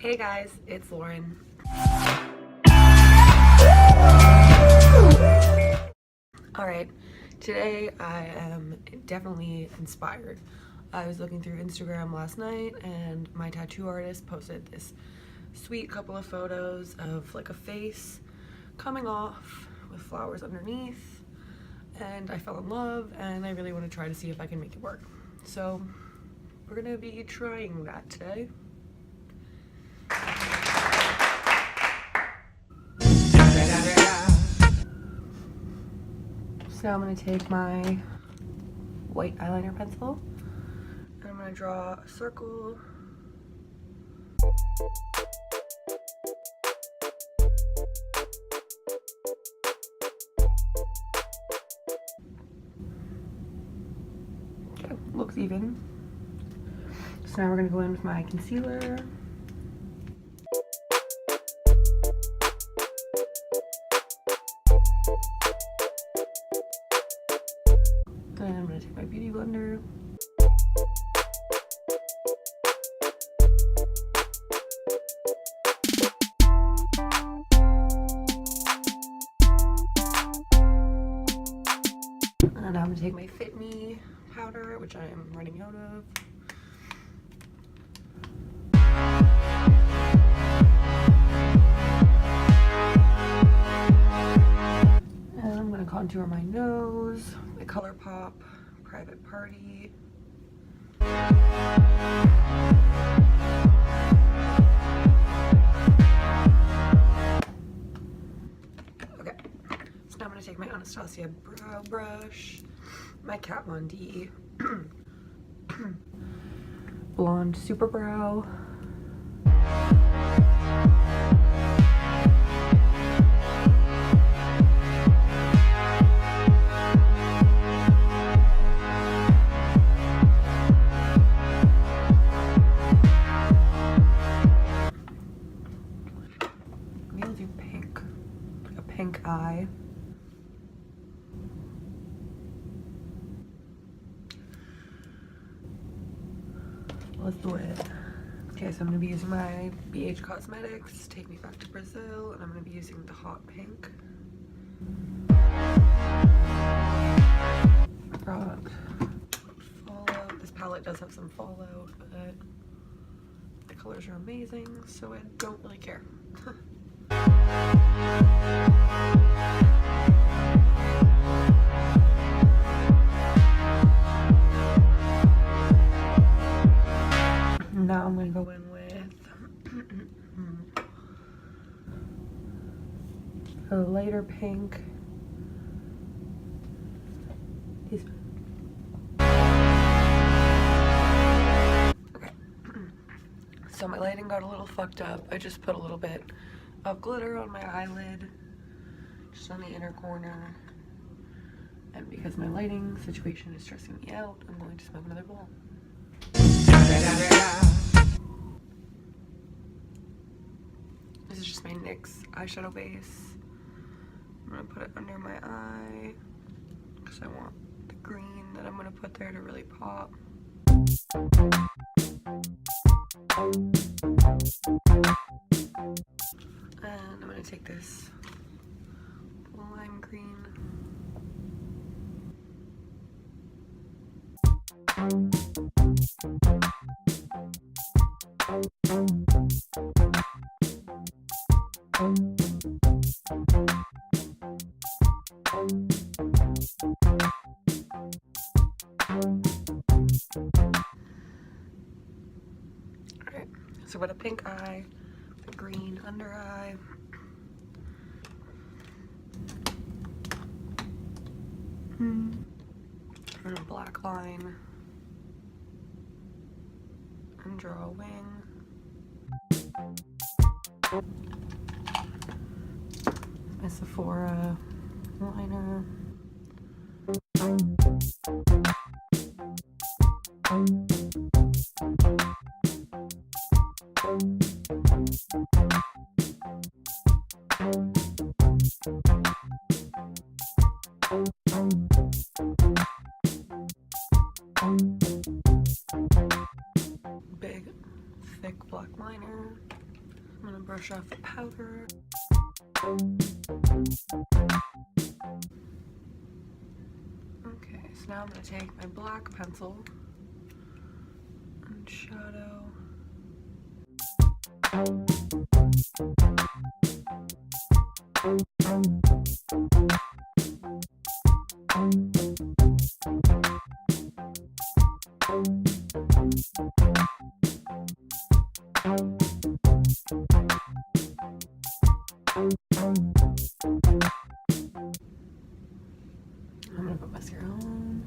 Hey guys, it's Lauren. Alright, today I am definitely inspired. I was looking through Instagram last night and my tattoo artist posted this sweet couple of photos of like a face coming off with flowers underneath, and I fell in love and I really want to try to see if I can make it work. So we're gonna be trying that today. So I'm going to take my white eyeliner pencil and I'm going to draw a circle. Okay, looks even. So now we're going to go in with my concealer. And I'm going to take my beauty blender. And I'm going to take my Fit Me powder, which I am running out of. And I'm going to contour my nose. My Colourpop Private Party. Okay, so now I'm going to take my Anastasia brow brush, my Kat Von D blonde superbrow. Pink eye. Let's do it. Okay, so I'm going to be using my NYX Cosmetics, Take Me Back to Brazil, and I'm going to be using the hot pink. Brought fallout. This palette does have some fallout, but the colors are amazing, so I don't really care. Now I'm going to go in with a lighter pink. Okay. So my lighting got a little fucked up. I just put a little bit of glitter on my eyelid, just on the inner corner. And because my lighting situation is stressing me out, I'm going to smoke another bowl. This is just my NYX eyeshadow base. I'm going to put it under my eye because I want the green that I'm going to put there to really pop. And I'm going to take this lime green. Alright, so with a pink eye, the green under eye. And a black line. And draw a wing. My Sephora liner. Big, thick black liner. I'm gonna brush off the powder. Okay, so now I'm gonna take my black pencil and shadow. I'm gonna put mascara on.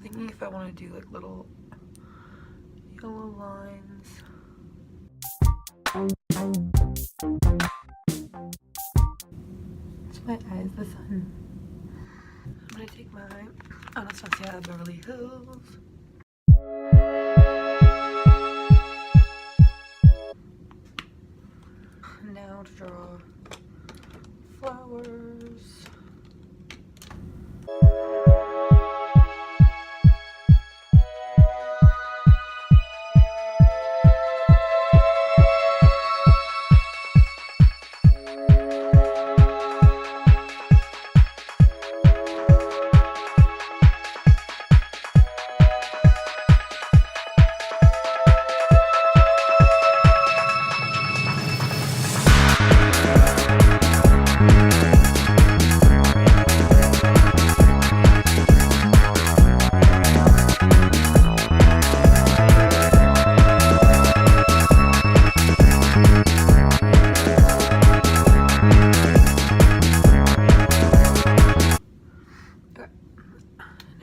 Thinking if I want to do like little yellow lines. It's my eyes, the sun. I'm gonna take my Anastasia Beverly Hills. Now to draw flowers.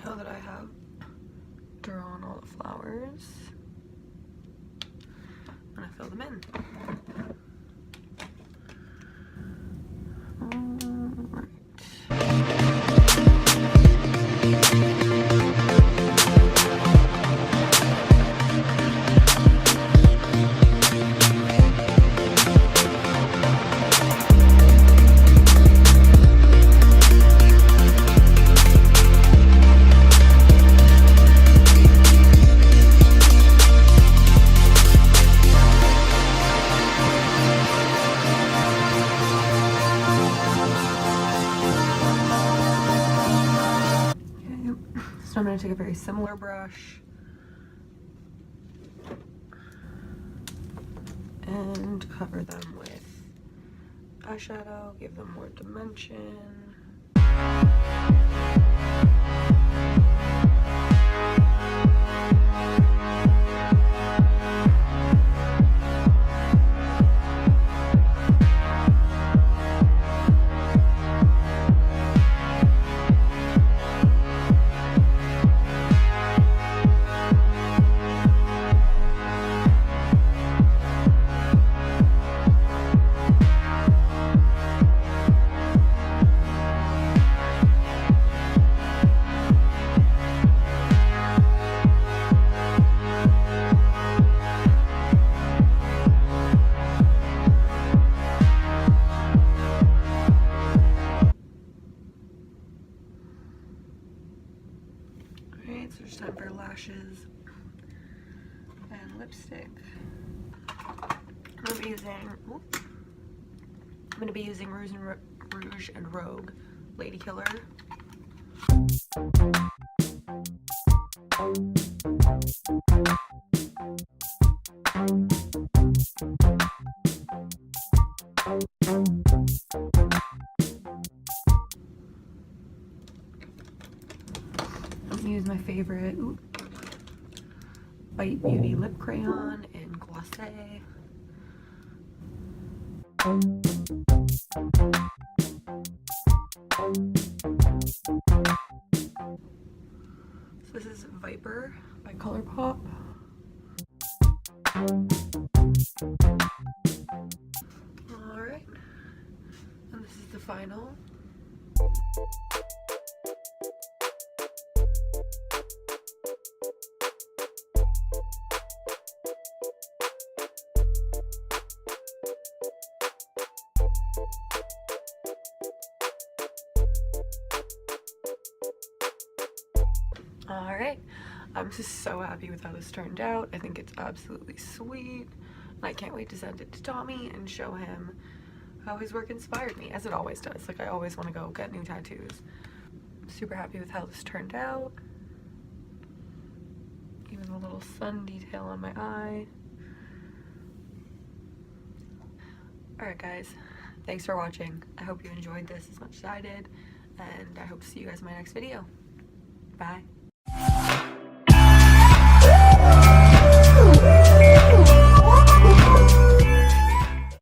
Now that I have drawn all the flowers, I'm gonna fill them in. So I'm going to take a very similar brush and cover them with eyeshadow, give them more dimension. So it's time for lashes and lipstick. I'm gonna be using Rouge and Rogue Lady Killer. I'm gonna use my favorite Bite Beauty lip crayon in glace. So this is Viper by Colourpop. Alright, and this is the final. Alright, I'm just so happy with how this turned out. I think it's absolutely sweet. And I can't wait to send it to Tommy and show him how his work inspired me, as it always does. Like, I always want to go get new tattoos. I'm super happy with how this turned out. Even the little sun detail on my eye. Alright guys, thanks for watching. I hope you enjoyed this as much as I did, and I hope to see you guys in my next video. Bye.